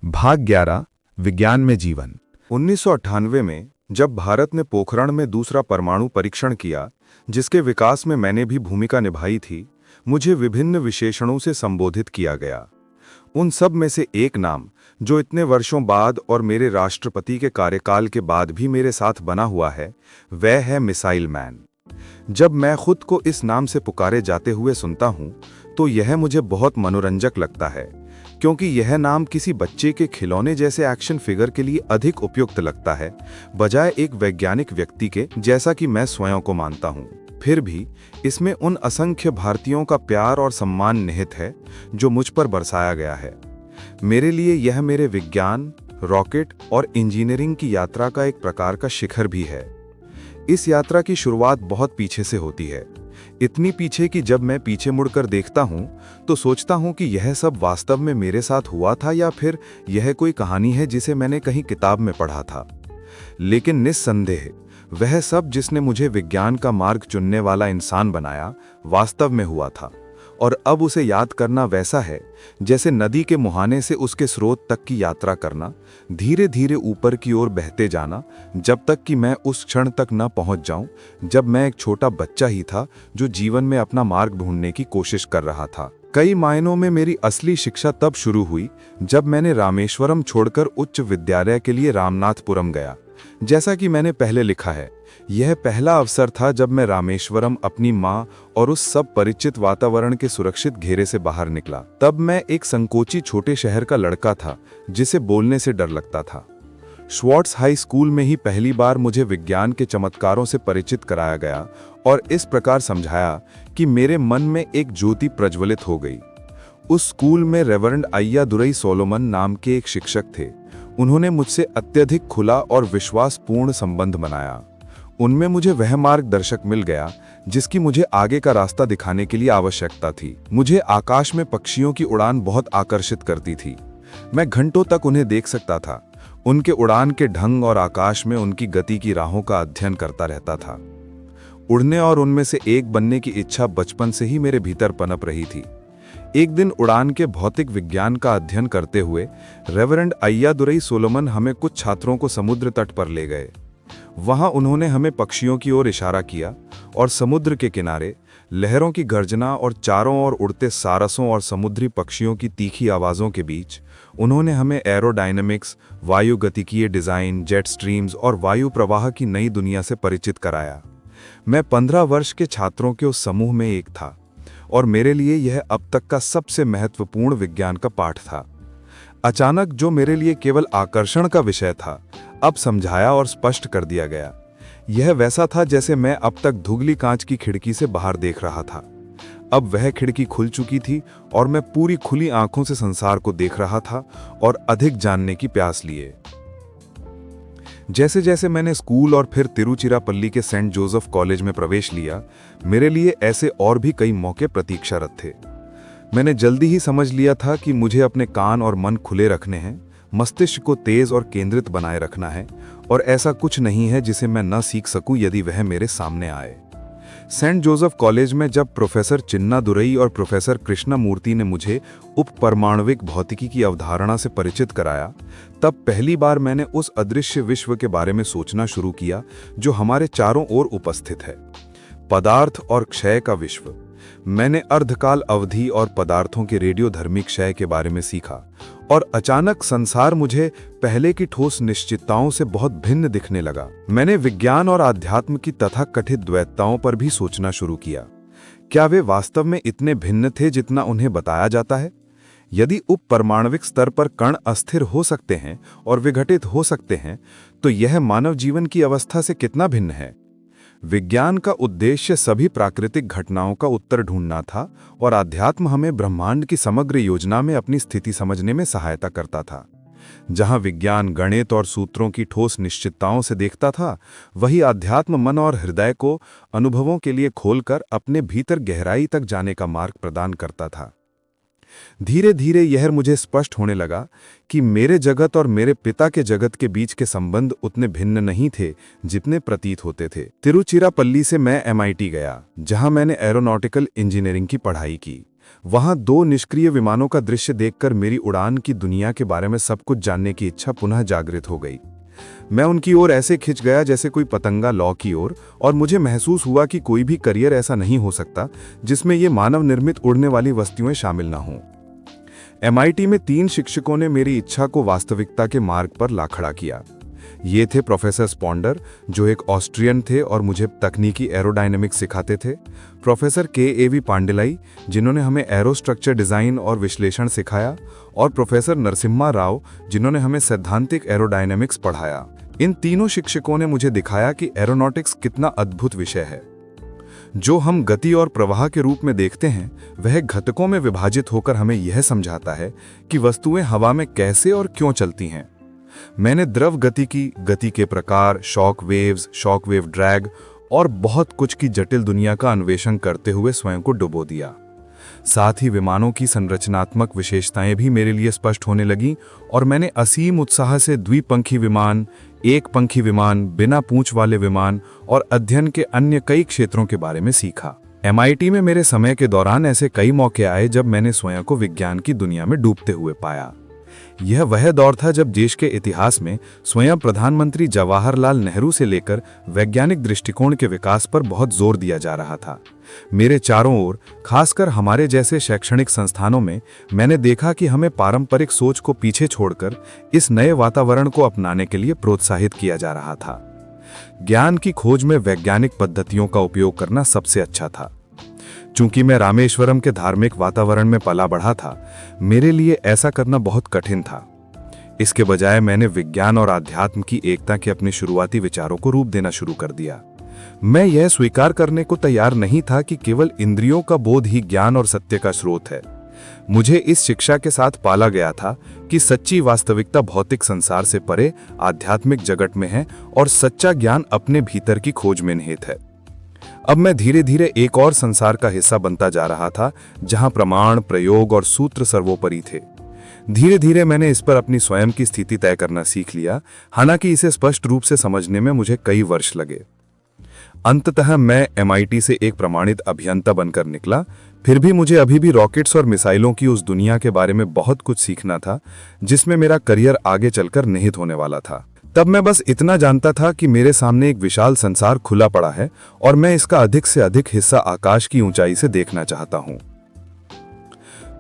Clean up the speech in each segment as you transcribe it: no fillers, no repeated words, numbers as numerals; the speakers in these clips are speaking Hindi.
भाग 11 विज्ञान में जीवन। 1998 में जब भारत ने पोखरण में दूसरा परमाणु परीक्षण किया, जिसके विकास में मैंने भी भूमिका निभाई थी, मुझे विभिन्न विशेषणों से संबोधित किया गया। उन सब में से एक नाम जो इतने वर्षों बाद और मेरे राष्ट्रपति के कार्यकाल के बाद भी मेरे साथ बना हुआ है, वह है मिसाइल मैन। जब मैं खुद को इस नाम से पुकारे जाते हुए सुनता हूं, तो यह मुझे बहुत मनोरंजक लगता है, क्योंकि यह नाम किसी बच्चे के खिलौने जैसे एक्शन फिगर के लिए अधिक उपयुक्त लगता है, बजाय एक वैज्ञानिक व्यक्ति के, जैसा कि मैं स्वयं को मानता हूं। फिर भी इसमें उन असंख्य भारतीयों का प्यार और सम्मान निहित है जो मुझ पर बरसाया गया है। मेरे लिए यह मेरे विज्ञान, रॉकेट और इंजीनियरिंग की यात्रा का एक प्रकार का शिखर भी है। इस यात्रा की शुरुआत बहुत पीछे से होती है, इतनी पीछे कि जब मैं पीछे मुड़कर देखता हूं तो सोचता हूं कि यह सब वास्तव में मेरे साथ हुआ था या फिर यह कोई कहानी है जिसे मैंने कहीं किताब में पढ़ा था। लेकिन निस्संदेह वह सब जिसने मुझे विज्ञान का मार्ग चुनने वाला इंसान बनाया, वास्तव में हुआ था। और अब उसे याद करना वैसा है जैसे नदी के मुहाने से उसके स्रोत तक की यात्रा करना, धीरे धीरे ऊपर की ओर बहते जाना, जब तक कि मैं उस क्षण तक न पहुंच जाऊं जब मैं एक छोटा बच्चा ही था जो जीवन में अपना मार्ग ढूंढने की कोशिश कर रहा था। कई मायनों में मेरी असली शिक्षा तब शुरू हुई जब मैंने रामेश्वरम छोड़कर उच्च विद्यालय के लिए रामनाथपुरम गया। जैसा कि मैंने पहले लिखा है, यह पहला अवसर था जब मैं रामेश्वरम अपनी माँ और उस सब परिचित वातावरण के सुरक्षित घेरे से बाहर निकला। तब मैं एक संकोची छोटे शहर का लड़का था जिसे बोलने से डर लगता था। श्वार्ट्स हाई स्कूल में ही पहली बार मुझे विज्ञान के चमत्कारों से परिचित कराया गया और इस प्रकार समझाया कि मेरे मन में एक ज्योति प्रज्वलित हो गई। उस स्कूल में रेवरेंड अय्यादुरई सोलोमन नाम के एक शिक्षक थे। उन्होंने मुझसे अत्यधिक खुला और विश्वासपूर्ण संबंध बनाया। उनमें मुझे वह मार्गदर्शक मिल गया जिसकी मुझे आगे का रास्ता दिखाने के लिए आवश्यकता थी। मुझे आकाश में पक्षियों की उड़ान बहुत आकर्षित करती थी। मैं घंटों तक उन्हें देख सकता था, उनके उड़ान के ढंग और आकाश में उनकी गति की राहों का अध्ययन करता रहता था। उड़ने और उनमें से एक बनने की इच्छा बचपन से ही मेरे भीतर पनप रही थी। एक दिन उड़ान के भौतिक विज्ञान का अध्ययन करते हुए रेवरेंड अय्यादुरई सोलोमन हमें कुछ छात्रों को समुद्र तट पर ले गए। वहां उन्होंने हमें पक्षियों की ओर इशारा किया और समुद्र के किनारे लहरों की गर्जना और चारों ओर उड़ते सारसों और समुद्री पक्षियों की तीखी आवाज़ों के बीच उन्होंने हमें एरोडायनेमिक्स, वायुगतिकीय डिज़ाइन, जेट स्ट्रीम्स और वायु प्रवाह की नई दुनिया से परिचित कराया। मैं 15 वर्ष के छात्रों के उस समूह में एक था और मेरे लिए यह अब तक का सबसे महत्वपूर्ण विज्ञान का पाठ था। अचानक जो मेरे लिए केवल आकर्षण का विषय था, अब समझाया और स्पष्ट कर दिया गया। यह वैसा था जैसे मैं अब तक धुगली कांच की खिड़की से बाहर देख रहा था। अब वह खिड़की खुल चुकी थी और मैं पूरी खुली आंखों से संसार को देख रहा था और अधिक जानने की प्यास लिए। जैसे जैसे मैंने स्कूल और फिर तिरुचिरापल्ली के सेंट जोसेफ कॉलेज में प्रवेश लिया, मेरे लिए ऐसे और भी कई मौके प्रतीक्षारत थे। मैंने जल्दी ही समझ लिया था कि मुझे अपने कान और मन खुले रखने हैं, मस्तिष्क को तेज और केंद्रित बनाए रखना है, और ऐसा कुछ नहीं है जिसे मैं न सीख सकूं यदि वह मेरे सामने आए। सेंट जोसेफ कॉलेज में जब प्रोफेसर चिन्नादुरई और प्रोफेसर कृष्णमूर्ति ने मुझे उपपरमाणविक भौतिकी की अवधारणा से परिचित कराया, तब पहली बार मैंने उस अदृश्य विश्व के बारे में सोचना शुरू किया जो हमारे चारों ओर उपस्थित है, पदार्थ और क्षय का विश्व। मैंने अर्धकाल अवधि और पदार्थों के रेडियोधर्मी क्षय के बारे में सीखा और अचानक संसार मुझे पहले की ठोस निश्चितताओं से बहुत भिन्न दिखने लगा। मैंने विज्ञान और आध्यात्म की तथाकथित द्वैतताओं पर भी सोचना शुरू किया। क्या वे वास्तव में इतने भिन्न थे जितना उन्हें बताया जाता है? यदि उपपरमाणविक स्तर पर कण अस्थिर हो सकते हैं और विघटित हो सकते हैं, तो यह मानव जीवन की अवस्था से कितना भिन्न है? विज्ञान का उद्देश्य सभी प्राकृतिक घटनाओं का उत्तर ढूंढना था और आध्यात्म हमें ब्रह्मांड की समग्र योजना में अपनी स्थिति समझने में सहायता करता था। जहां विज्ञान गणित और सूत्रों की ठोस निश्चितताओं से देखता था, वही आध्यात्म मन और हृदय को अनुभवों के लिए खोलकर अपने भीतर गहराई तक जाने का मार्ग प्रदान करता था। धीरे धीरे यह मुझे स्पष्ट होने लगा कि मेरे जगत और मेरे पिता के जगत के बीच के संबंध उतने भिन्न नहीं थे जितने प्रतीत होते थे। तिरुचिरापल्ली से मैं MIT गया, जहां मैंने एरोनॉटिकल इंजीनियरिंग की पढ़ाई की। वहां 2 निष्क्रिय विमानों का दृश्य देखकर मेरी उड़ान की दुनिया के बारे में सब कुछ जानने की इच्छा पुनः जागृत हो गई। मैं उनकी ओर ऐसे खिंच गया जैसे कोई पतंगा लौ की ओर, और मुझे महसूस हुआ कि कोई भी करियर ऐसा नहीं हो सकता जिसमें ये मानव निर्मित उड़ने वाली वस्तुएं शामिल ना हों। MIT में 3 शिक्षकों ने मेरी इच्छा को वास्तविकता के मार्ग पर ला खड़ा किया। ये थे प्रोफेसर स्पॉन्डर, जो एक ऑस्ट्रियन थे और मुझे तकनीकी एरोडायनेमिक्स सिखाते थे, प्रोफेसर KAV पांडेलाई, जिन्होंने हमें एरोस्ट्रक्चर डिज़ाइन और विश्लेषण सिखाया, और प्रोफेसर नरसिम्हा राव, जिन्होंने हमें सैद्धांतिक एरोडायनेमिक्स पढ़ाया। इन तीनों शिक्षकों ने मुझे दिखाया कि एरोनॉटिक्स कितना अद्भुत विषय है। जो हम गति और प्रवाह के रूप में देखते हैं, वह घटकों में विभाजित होकर हमें यह समझाता है कि वस्तुएं हवा में कैसे और क्यों चलती हैं। मैंने द्रव गति के प्रकार, शॉक वेव ड्रैग और बहुत कुछ की जटिल दुनिया का अन्वेषण करते हुए स्वयं को डुबो दिया। साथ ही विमानों की संरचनात्मक विशेषताएं भी मेरे लिए स्पष्ट होने लगीं, और मैंने असीम उत्साह से द्विपंखी विमान, एक पंखी विमान, बिना पूंछ वाले विमान और अध्ययन के अन्य कई क्षेत्रों के बारे में सीखा। MIT में मेरे समय के दौरान ऐसे कई मौके आए जब मैंने स्वयं को विज्ञान की दुनिया में डूबते हुए पाया। यह वह दौर था जब देश के इतिहास में स्वयं प्रधानमंत्री जवाहरलाल नेहरू से लेकर वैज्ञानिक दृष्टिकोण के विकास पर बहुत जोर दिया जा रहा था। मेरे चारों ओर, खासकर हमारे जैसे शैक्षणिक संस्थानों में, मैंने देखा कि हमें पारंपरिक सोच को पीछे छोड़कर इस नए वातावरण को अपनाने के लिए प्रोत्साहित किया जा रहा था। ज्ञान की खोज में वैज्ञानिक पद्धतियों का उपयोग करना सबसे अच्छा था। चूंकि मैं रामेश्वरम के धार्मिक वातावरण में पला बढ़ा था, मेरे लिए ऐसा करना बहुत कठिन था। इसके बजाय मैंने विज्ञान और आध्यात्म की एकता के अपने शुरुआती विचारों को रूप देना शुरू कर दिया। मैं यह स्वीकार करने को तैयार नहीं था कि केवल इंद्रियों का बोध ही ज्ञान और सत्य का स्रोत है। मुझे इस शिक्षा के साथ पाला गया था कि सच्ची वास्तविकता भौतिक संसार से परे आध्यात्मिक जगत में है, और सच्चा ज्ञान अपने भीतर की खोज में निहित है। अब मैं धीरे धीरे एक और संसार का हिस्सा बनता जा रहा था, जहां प्रमाण, प्रयोग और सूत्र सर्वोपरि थे। धीरे धीरे मैंने इस पर अपनी स्वयं की स्थिति तय करना सीख लिया, हालांकि इसे स्पष्ट रूप से समझने में मुझे कई वर्ष लगे। अंततः मैं MIT से एक प्रमाणित अभियंता बनकर निकला। फिर भी मुझे अभी भी रॉकेट्स और मिसाइलों की उस दुनिया के बारे में बहुत कुछ सीखना था, जिसमें मेरा करियर आगे चलकर निहित होने वाला था। तब मैं बस इतना जानता था कि मेरे सामने एक विशाल संसार खुला पड़ा है, और मैं इसका अधिक से अधिक हिस्सा आकाश की ऊंचाई से देखना चाहता हूं।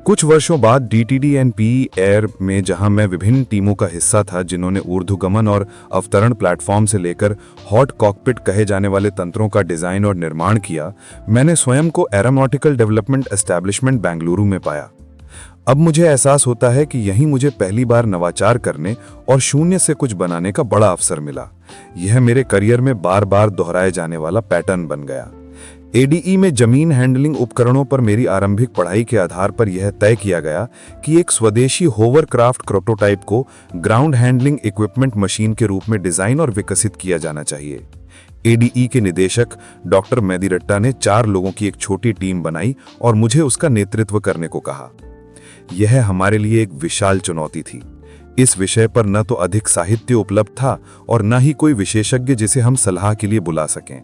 कुछ वर्षों बाद DTD&PE एयर में, जहां मैं विभिन्न टीमों का हिस्सा था जिन्होंने ऊर्ध्वगमन और अवतरण प्लेटफॉर्म से लेकर हॉट कॉकपिट कहे जाने वाले तंत्रों का डिजाइन और निर्माण किया, मैंने स्वयं को एरोनॉटिकल डेवलपमेंट एस्टैब्लिशमेंट बेंगलुरु में पाया। अब मुझे एहसास होता है कि यहीं मुझे पहली बार नवाचार करने और शून्य से कुछ बनाने का बड़ा अवसर मिला। यह मेरे करियर में बार बार दोहराए जाने वाला पैटर्न बन गया। ADE में जमीन हैंडलिंग उपकरणों पर मेरी आरंभिक पढ़ाई के आधार पर यह तय किया गया कि एक स्वदेशी होवरक्राफ्ट प्रोटोटाइप को ग्राउंड हैंडलिंग इक्विपमेंट मशीन के रूप में डिजाइन और विकसित किया जाना चाहिए। ADE के निदेशक डॉक्टर मेदिरट्टा ने 4 लोगों की एक छोटी टीम बनाई और मुझे उसका नेतृत्व करने को कहा। यह हमारे लिए एक विशाल चुनौती थी। इस विषय पर न तो अधिक साहित्य उपलब्ध था और न ही कोई विशेषज्ञ जिसे हम सलाह के लिए बुला सकें।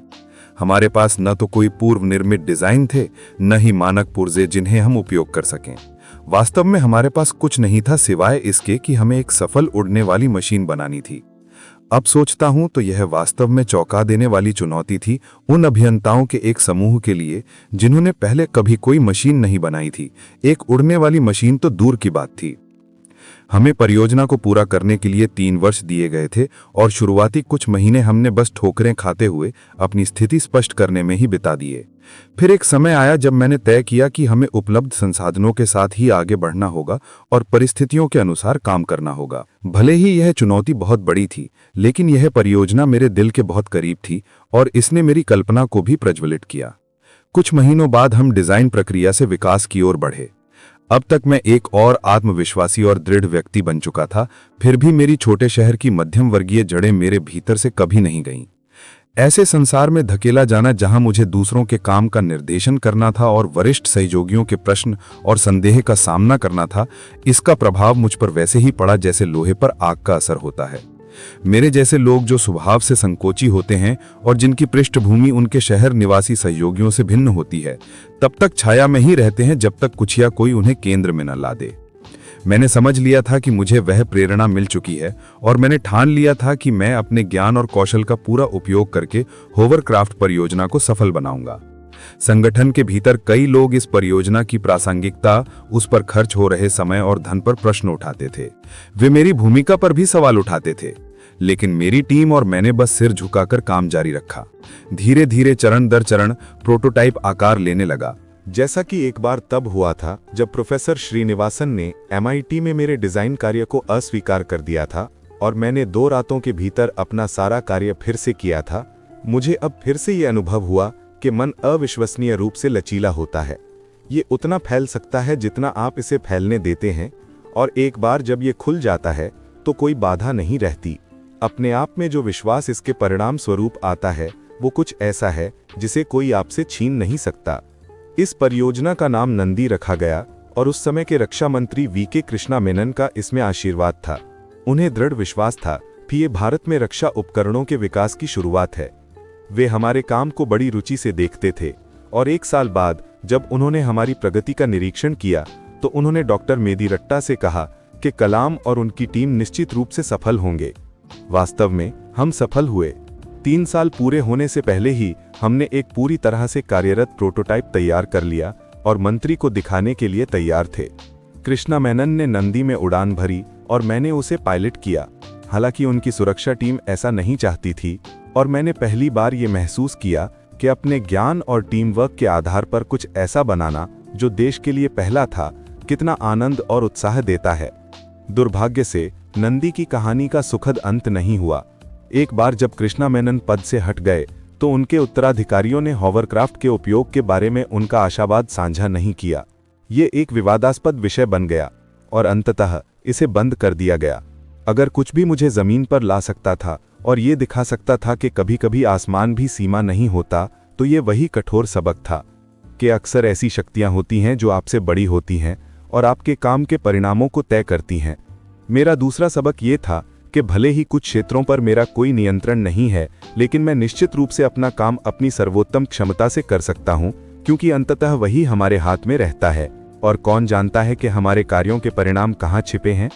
हमारे पास न तो कोई पूर्व निर्मित डिजाइन थे, न ही मानक पुर्जे जिन्हें हम उपयोग कर सकें। वास्तव में हमारे पास कुछ नहीं था सिवाय इसके कि हमें एक सफल उड़ने वाली मशीन बनानी थी। अब सोचता हूं तो यह वास्तव में चौंका देने वाली चुनौती थी उन अभियंताओं के एक समूह के लिए जिन्होंने पहले कभी कोई मशीन नहीं बनाई थी। एक उड़ने वाली मशीन तो दूर की बात थी। हमें परियोजना को पूरा करने के लिए 3 वर्ष दिए गए थे, और शुरुआती कुछ महीने हमने बस ठोकरें खाते हुए अपनी स्थिति स्पष्ट करने में ही बिता दिए। फिर एक समय आया जब मैंने तय किया कि हमें उपलब्ध संसाधनों के साथ ही आगे बढ़ना होगा और परिस्थितियों के अनुसार काम करना होगा। भले ही यह चुनौती बहुत बड़ी थी, लेकिन यह परियोजना मेरे दिल के बहुत करीब थी और इसने मेरी कल्पना को भी प्रज्वलित किया। कुछ महीनों बाद हम डिजाइन प्रक्रिया से विकास की ओर बढ़े। अब तक मैं एक और आत्मविश्वासी और दृढ़ व्यक्ति बन चुका था, फिर भी मेरी छोटे शहर की मध्यम वर्गीय जड़ें मेरे भीतर से कभी नहीं गईं। ऐसे संसार में धकेला जाना जहां मुझे दूसरों के काम का निर्देशन करना था और वरिष्ठ सहयोगियों के प्रश्न और संदेह का सामना करना था, इसका प्रभाव मुझ पर वैसे ही पड़ा जैसे लोहे पर आग का असर होता है। मेरे जैसे लोग जो स्वभाव से संकोची होते हैं और जिनकी पृष्ठभूमि उनके शहर निवासी सहयोगियों से भिन्न होती है, तब तक छाया में ही रहते हैं जब तक कुछ या कोई उन्हें केंद्र में न ला दे। मैंने समझ लिया था कि मुझे वह प्रेरणा मिल चुकी है और मैंने ठान लिया था कि मैं अपने ज्ञान और कौशल का पूरा उपयोग करके होवरक्राफ्ट परियोजना को सफल बनाऊंगा। संगठन के भीतर कई लोग इस परियोजना की प्रासंगिकता, उस पर खर्च हो रहे समय और धन पर प्रश्न उठाते थे। वे मेरी भूमिका पर भी सवाल उठाते थे, लेकिन मेरी टीम और मैंने बस सिर झुकाकर काम जारी रखा। धीरे धीरे चरण दर चरण प्रोटोटाइप आकार लेने लगा। जैसा कि एक बार तब हुआ था जब प्रोफेसर श्रीनिवासन ने MIT में मेरे डिजाइन कार्य को अस्वीकार कर दिया था और मैंने 2 रातों के भीतर अपना सारा कार्य फिर से किया था। मुझे अब फिर से ये अनुभव हुआ कि मन अविश्वसनीय रूप से लचीला होता है। ये उतना फैल सकता है जितना आप इसे फैलने देते हैं, और एक बार जब ये खुल जाता है तो कोई बाधा नहीं रहती। अपने आप में जो विश्वास इसके परिणाम स्वरूप आता है वो कुछ ऐसा है जिसे कोई आपसे छीन नहीं सकता। इस परियोजना का नाम नंदी रखा गया और उस समय के रक्षा मंत्री VK कृष्णा मेनन का इसमें आशीर्वाद था। उन्हें दृढ़ विश्वास था कि ये भारत में रक्षा उपकरणों के विकास की शुरुआत है। वे हमारे काम को बड़ी रुचि से देखते थे और 1 साल बाद जब उन्होंने हमारी प्रगति का निरीक्षण किया तो उन्होंने डॉक्टर मेदिरट्टा से कहा कि कलाम और उनकी टीम निश्चित रूप से सफल होंगे। वास्तव में हम सफल हुए। 3 साल पूरे होने से पहले ही हमने एक पूरी तरह से कार्यरत प्रोटोटाइप तैयार कर लिया और मंत्री को दिखाने के लिए तैयार थे। कृष्णा मेनन ने नंदी में उड़ान भरी और मैंने उसे पायलट किया। हालांकि उनकी सुरक्षा टीम ऐसा नहीं चाहती थी और मैंने पहली बार ये महसूस किया कि अपने ज्ञान और टीम वर्क के आधार पर कुछ ऐसा बनाना जो देश के लिए पहला था, कितना आनंद और उत्साह देता है। दुर्भाग्य से नंदी की कहानी का सुखद अंत नहीं हुआ। एक बार जब कृष्णा मेनन पद से हट गए तो उनके उत्तराधिकारियों ने होवरक्राफ्ट के उपयोग के बारे में उनका आशावाद साझा नहीं किया। ये एक विवादास्पद विषय बन गया और अंततः इसे बंद कर दिया गया। अगर कुछ भी मुझे जमीन पर ला सकता था और ये दिखा सकता था कि कभी कभी आसमान भी सीमा नहीं होता, तो ये वही कठोर सबक था कि अक्सर ऐसी शक्तियां होती हैं जो आपसे बड़ी होती हैं और आपके काम के परिणामों को तय करती हैं। मेरा दूसरा सबक ये था कि भले ही कुछ क्षेत्रों पर मेरा कोई नियंत्रण नहीं है, लेकिन मैं निश्चित रूप से अपना काम अपनी सर्वोत्तम क्षमता से कर सकता हूं, क्योंकि अंततः वही हमारे हाथ में रहता है और कौन जानता है कि हमारे कार्यों के परिणाम कहाँ छिपे हैं।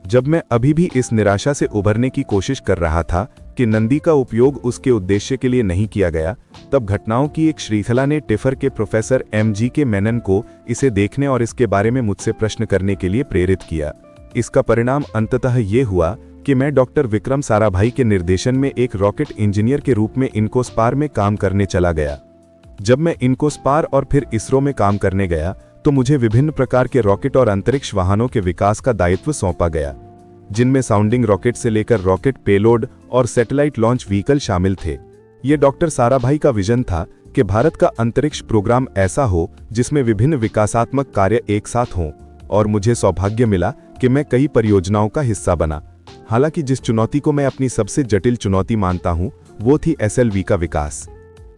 जब मैं अभी भी इस निराशा से उभरने की कोशिश कर रहा था कि नंदी का उपयोग उसके उद्देश्य के लिए नहीं किया गया, तब घटनाओं की एक श्रृंखला ने टिफर के प्रोफेसर MGK मेनन को इसे देखने और इसके बारे में मुझसे प्रश्न करने के लिए प्रेरित किया। इसका परिणाम अंततः ये हुआ कि मैं डॉक्टर विक्रम साराभाई के निर्देशन में एक रॉकेट इंजीनियर के रूप में इनकोस्पार में काम करने चला गया। जब मैं इनकोस्पार और फिर इसरो में काम करने गया तो मुझे विभिन्न प्रकार के रॉकेट और अंतरिक्ष वाहनों के विकास का दायित्व सौंपा गया, जिनमें साउंडिंग रॉकेट से लेकर रॉकेट पेलोड और सैटेलाइट लॉन्च व्हीकल शामिल थे। ये डॉक्टर साराभाई का विजन था कि भारत का अंतरिक्ष प्रोग्राम ऐसा हो जिसमें विभिन्न विकासात्मक कार्य एक साथ हों, और मुझे सौभाग्य मिला कि मैं कई परियोजनाओं का हिस्सा बना। हालांकि जिस चुनौती को मैं अपनी सबसे जटिल चुनौती मानता हूं वो थी SLV का विकास।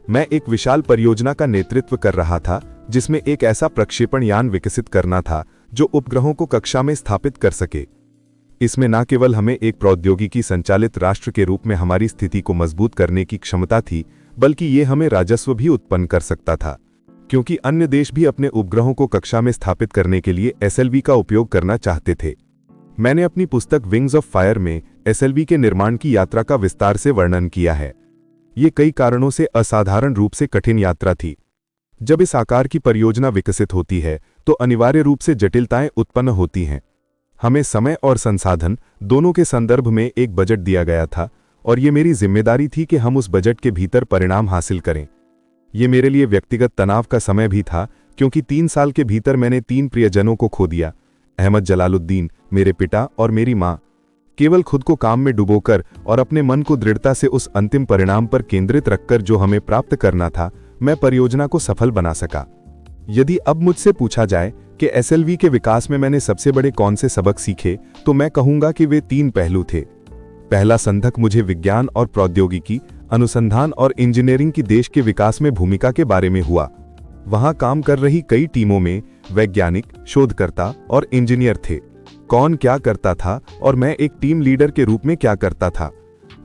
मैं एक विशाल परियोजना का नेतृत्व कर रहा था जिसमें एक ऐसा प्रक्षेपण यान विकसित करना था जो उपग्रहों को कक्षा में स्थापित कर सके। इसमें न केवल हमें एक प्रौद्योगिकी संचालित राष्ट्र के रूप में हमारी स्थिति को मजबूत करने की क्षमता थी, बल्कि ये हमें राजस्व भी उत्पन्न कर सकता था, क्योंकि अन्य देश भी अपने उपग्रहों को कक्षा में स्थापित करने के लिए SLV का उपयोग करना चाहते थे। मैंने अपनी पुस्तक विंग्स ऑफ फायर में SLV के निर्माण की यात्रा का विस्तार से वर्णन किया है। ये कई कारणों से असाधारण रूप से कठिन यात्रा थी। जब इस आकार की परियोजना विकसित होती है तो अनिवार्य रूप से जटिलताएं उत्पन्न होती हैं। हमें समय और संसाधन दोनों के संदर्भ में एक बजट दिया गया था और ये मेरी जिम्मेदारी थी कि हम उस बजट के भीतर परिणाम हासिल करें। ये मेरे लिए व्यक्तिगत तनाव का समय भी था, क्योंकि 3 साल के भीतर मैंने 3 प्रियजनों को खो दिया, अहमद जलालुद्दीन, मेरे पिता और मेरी माँ। केवल खुद को काम में डुबोकर और अपने मन को दृढ़ता से उस अंतिम परिणाम पर केंद्रित रखकर जो हमें प्राप्त करना था, मैं परियोजना को सफल बना सका। यदि अब मुझसे पूछा जाए कि SLV के विकास में मैंने सबसे बड़े कौन से सबक सीखे, तो मैं कहूंगा कि वे 3 पहलू थे। पहला संधक मुझे विज्ञान और प्रौद्योगिकी, अनुसंधान और इंजीनियरिंग की देश के विकास में भूमिका के बारे में हुआ। वहां काम कर रही कई टीमों में वैज्ञानिक, शोधकर्ता और इंजीनियर थे। कौन क्या करता था और मैं एक टीम लीडर के रूप में क्या करता था।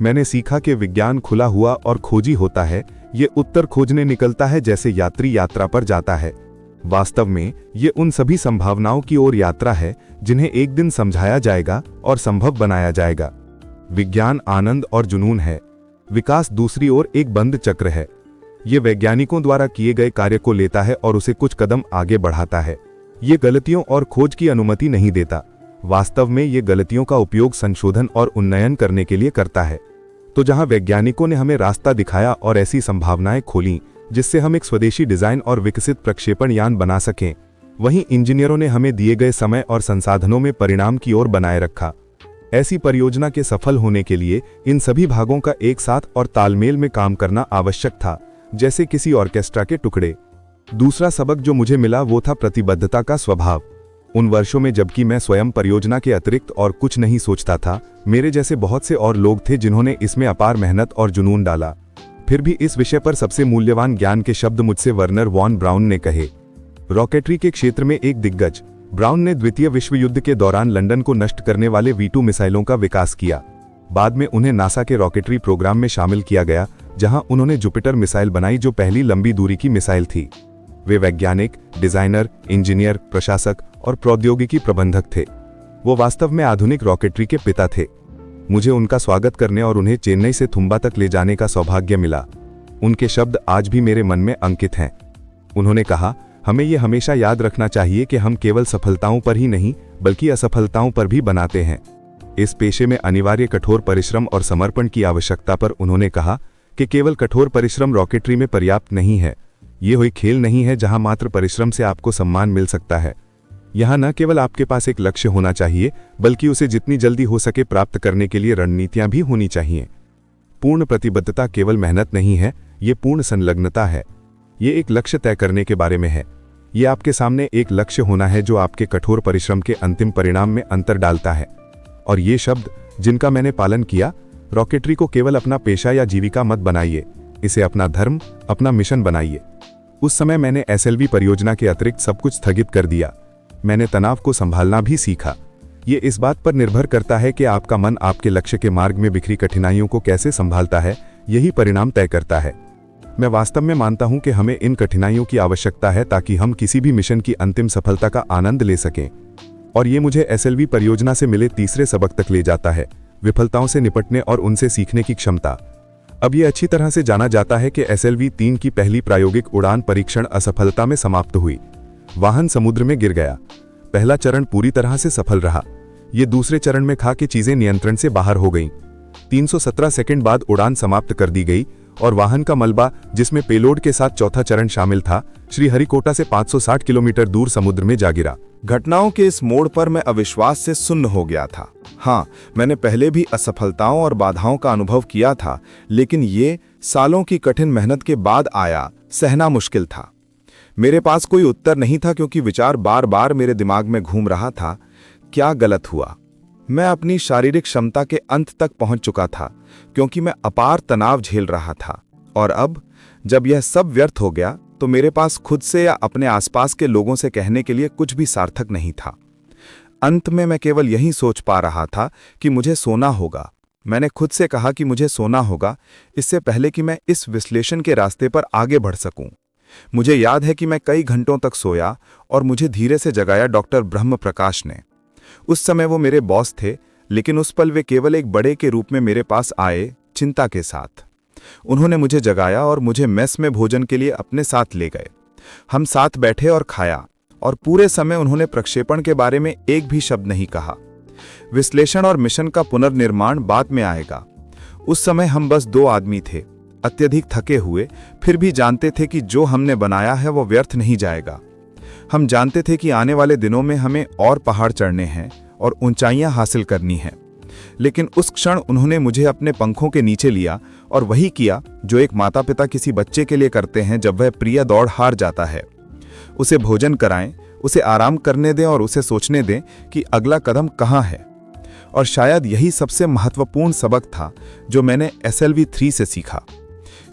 मैंने सीखा कि विज्ञान खुला हुआ और खोजी होता है, ये उत्तर खोजने निकलता है जैसे यात्री यात्रा पर जाता है। वास्तव में ये उन सभी संभावनाओं की ओर यात्रा है जिन्हें एक दिन समझाया जाएगा और संभव बनाया जाएगा। विज्ञान आनंद और जुनून है, विकास दूसरी ओर एक बंद चक्र है। ये वैज्ञानिकों द्वारा किए गए कार्य को लेता है और उसे कुछ कदम आगे बढ़ाता है। ये गलतियों और खोज की अनुमति नहीं देता, वास्तव में ये गलतियों का उपयोग संशोधन और उन्नयन करने के लिए करता है। तो जहां वैज्ञानिकों ने हमें रास्ता दिखाया और ऐसी संभावनाएं खोलीं जिससे हम एक स्वदेशी डिजाइन और विकसित प्रक्षेपण यान बना सकें, वहीं इंजीनियरों ने हमें दिए गए समय और संसाधनों में परिणाम की ओर बनाए रखा। ऐसी परियोजना के सफल होने के लिए इन सभी भागों का एक साथ और तालमेल में काम करना आवश्यक था, जैसे किसी ऑर्केस्ट्रा के टुकड़े। दूसरा सबक जो मुझे मिला वो था प्रतिबद्धता का स्वभाव। उन वर्षों में जबकि मैं स्वयं परियोजना के अतिरिक्त और कुछ नहीं सोचता था, मेरे जैसे बहुत से और लोग थे जिन्होंने इसमें अपार मेहनत और जुनून डाला। फिर भी इस विषय पर सबसे मूल्यवान ज्ञान के शब्द मुझसे वर्नर वॉन ब्राउन ने कहे। रॉकेटरी के क्षेत्र में एक दिग्गज, ब्राउन ने द्वितीय विश्व युद्ध के दौरान लंदन को नष्ट करने वाले V2 मिसाइलों का विकास किया। बाद में उन्हें नासा के रॉकेटरी प्रोग्राम में शामिल किया गया, जहां उन्होंने जुपिटर मिसाइल बनाई जो पहली लंबी दूरी की मिसाइल थी। वे वैज्ञानिक, डिजाइनर, इंजीनियर, प्रशासक और प्रौद्योगिकी प्रबंधक थे। वो वास्तव में आधुनिक रॉकेटरी के पिता थे। मुझे उनका स्वागत करने और उन्हें चेन्नई से थुम्बा तक ले जाने का सौभाग्य मिला। उनके शब्द आज भी मेरे मन में अंकित हैं। उन्होंने कहा, हमें ये हमेशा याद रखना चाहिए कि हम केवल सफलताओं पर ही नहीं बल्कि असफलताओं पर भी बनाते हैं। इस पेशे में अनिवार्य कठोर परिश्रम और समर्पण की आवश्यकता पर उन्होंने कहा कि केवल कठोर परिश्रम रॉकेटरी में पर्याप्त नहीं है। ये कोई खेल नहीं है जहां मात्र परिश्रम से आपको सम्मान मिल सकता है। यहाँ न केवल आपके पास एक लक्ष्य होना चाहिए बल्कि उसे जितनी जल्दी हो सके प्राप्त करने के लिए रणनीतियां भी होनी चाहिए। पूर्ण प्रतिबद्धता केवल मेहनत नहीं है, ये पूर्ण संलग्नता है। ये एक लक्ष्य तय करने के बारे में है। ये आपके सामने एक लक्ष्य होना है जो आपके कठोर परिश्रम के अंतिम परिणाम में अंतर डालता है। और ये शब्द जिनका मैंने पालन किया, रॉकेटरी को केवल अपना पेशा या जीविका मत बनाइए, इसे अपना धर्म, अपना मिशन बनाइए। उस समय मैंने SLV परियोजना के अतिरिक्त सब कुछ स्थगित कर दिया। मैंने तनाव को संभालना भी सीखा। ये इस बात पर निर्भर करता है कि आपका मन आपके लक्ष्य के मार्ग में बिखरी कठिनाइयों को कैसे संभालता है, यही परिणाम तय करता है। मैं वास्तव में मानता हूं कि हमें इन कठिनाइयों की आवश्यकता है ताकि हम किसी भी मिशन की अंतिम सफलता का आनंद ले सकें। और ये मुझे SLV परियोजना से मिले तीसरे सबक तक ले जाता है, विफलताओं से निपटने और उनसे सीखने की क्षमता। अब ये अच्छी तरह से जाना जाता है कि SLV-3 की पहली प्रायोगिक उड़ान परीक्षण असफलता में समाप्त हुई। वाहन समुद्र में गिर गया। पहला चरण पूरी तरह से सफल रहा। ये दूसरे चरण में था कि चीजें नियंत्रण से बाहर हो गईं। 317 सेकंड बाद उड़ान समाप्त कर दी गई और वाहन का मलबा, जिसमें पेलोड के साथ चौथा चरण शामिल था, श्रीहरिकोटा से 560 किलोमीटर दूर समुद्र में जा गिरा। घटनाओं के इस मोड़ पर मैं अविश्वास से सुन्न हो गया था। हाँ, मैंने पहले भी असफलताओं और बाधाओं का अनुभव किया था, लेकिन ये सालों की कठिन मेहनत के बाद आया, सहना मुश्किल था। मेरे पास कोई उत्तर नहीं था क्योंकि विचार बार बार मेरे दिमाग में घूम रहा था, क्या गलत हुआ। मैं अपनी शारीरिक क्षमता के अंत तक पहुंच चुका था क्योंकि मैं अपार तनाव झेल रहा था। और अब जब यह सब व्यर्थ हो गया तो मेरे पास खुद से या अपने आसपास के लोगों से कहने के लिए कुछ भी सार्थक नहीं था। अंत में मैं केवल यही सोच पा रहा था कि मुझे सोना होगा। मैंने खुद से कहा कि मुझे सोना होगा, इससे पहले कि मैं इस विश्लेषण के रास्ते पर आगे बढ़ सकूं। मुझे याद है कि मैं कई घंटों तक सोया और मुझे धीरे से जगाया डॉक्टर ब्रह्म प्रकाश ने। उस समय वो मेरे बॉस थे, लेकिन उस पल वे केवल एक बड़े के रूप में मेरे पास आए, चिंता के साथ। उन्होंने मुझे जगाया और मुझे मेस में भोजन के लिए अपने साथ ले गए। हम साथ बैठे और खाया, और पूरे समय उन्होंने प्रक्षेपण के बारे में एक भी शब्द नहीं कहा। विश्लेषण और मिशन का पुनर्निर्माण बाद में आएगा। उस समय हम बस 2 आदमी थे, अत्यधिक थके हुए, फिर भी जानते थे कि जो हमने बनाया है वो व्यर्थ नहीं जाएगा। हम जानते थे कि आने वाले दिनों में हमें और पहाड़ चढ़ने हैं और ऊंचाइयां हासिल करनी हैं। लेकिन उस क्षण उन्होंने मुझे अपने पंखों के नीचे लिया और वही किया जो एक माता पिता किसी बच्चे के लिए करते हैं जब वह प्रिय दौड़ हार जाता है। उसे भोजन कराएं, उसे आराम करने दें और उसे सोचने दें कि अगला कदम कहाँ है। और शायद यही सबसे महत्वपूर्ण सबक था जो मैंने SLV-3 से सीखा,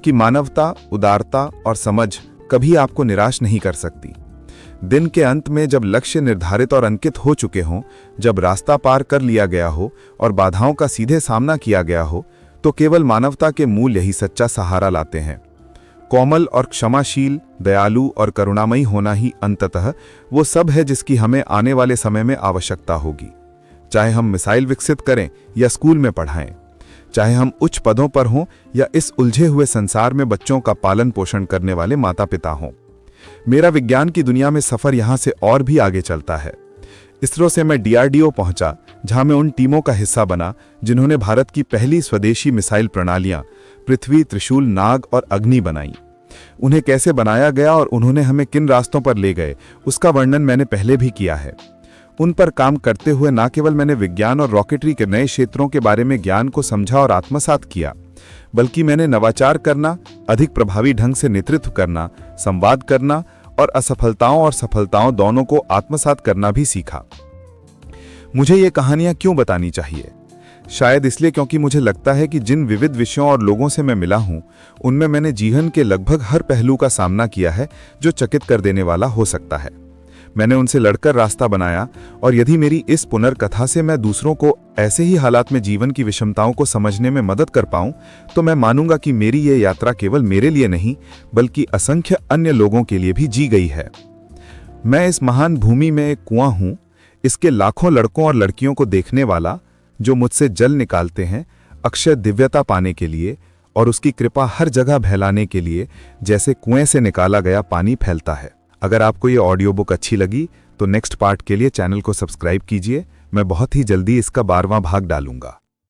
कि मानवता, उदारता और समझ कभी आपको निराश नहीं कर सकती। दिन के अंत में जब लक्ष्य निर्धारित और अंकित हो चुके हों, जब रास्ता पार कर लिया गया हो और बाधाओं का सीधे सामना किया गया हो, तो केवल मानवता के मूल्य ही सच्चा सहारा लाते हैं। कोमल और क्षमाशील, दयालु और करुणामयी होना ही अंततः वो सब है जिसकी हमें आने वाले समय में आवश्यकता होगी। चाहे हम मिसाइल विकसित करें या स्कूल में पढ़ाएं, चाहे हम उच्च पदों पर हों या इस उलझे हुए संसार में बच्चों का पालन पोषण करने वाले माता पिता हों, मेरा विज्ञान की दुनिया में सफर यहां से और भी आगे चलता है। इसरो से मैं DRDO पहुंचा, जहां मैं उन टीमों का हिस्सा बना जिन्होंने भारत की पहली स्वदेशी मिसाइल प्रणालियां पृथ्वी, त्रिशूल, नाग और अग्नि बनाई। उन्हें कैसे बनाया गया और उन्होंने हमें किन रास्तों पर ले गए, उसका वर्णन मैंने पहले भी किया है। उन पर काम करते हुए न केवल मैंने विज्ञान और रॉकेटरी के नए क्षेत्रों के बारे में ज्ञान को समझा और आत्मसात किया, बल्कि मैंने नवाचार करना, अधिक प्रभावी ढंग से नेतृत्व करना, संवाद करना और असफलताओं और सफलताओं दोनों को आत्मसात करना भी सीखा। मुझे ये कहानियां क्यों बतानी चाहिए? शायद इसलिए क्योंकि मुझे लगता है कि जिन विविध विषयों और लोगों से मैं मिला हूं, उनमें मैंने जीवन के लगभग हर पहलू का सामना किया है जो चकित कर देने वाला हो सकता है। मैंने उनसे लड़कर रास्ता बनाया, और यदि मेरी इस पुनर्कथा से मैं दूसरों को ऐसे ही हालात में जीवन की विषमताओं को समझने में मदद कर पाऊं, तो मैं मानूंगा कि मेरी ये यात्रा केवल मेरे लिए नहीं, बल्कि असंख्य अन्य लोगों के लिए भी जी गई है। मैं इस महान भूमि में एक कुआं हूं, इसके लाखों लड़कों और लड़कियों को देखने वाला, जो मुझसे जल निकालते हैं अक्षय दिव्यता पाने के लिए और उसकी कृपा हर जगह फैलाने के लिए, जैसे कुएं से निकाला गया पानी फैलता है। अगर आपको ये ऑडियो बुक अच्छी लगी तो नेक्स्ट पार्ट के लिए चैनल को सब्सक्राइब कीजिए। मैं बहुत ही जल्दी इसका 12वां भाग डालूंगा।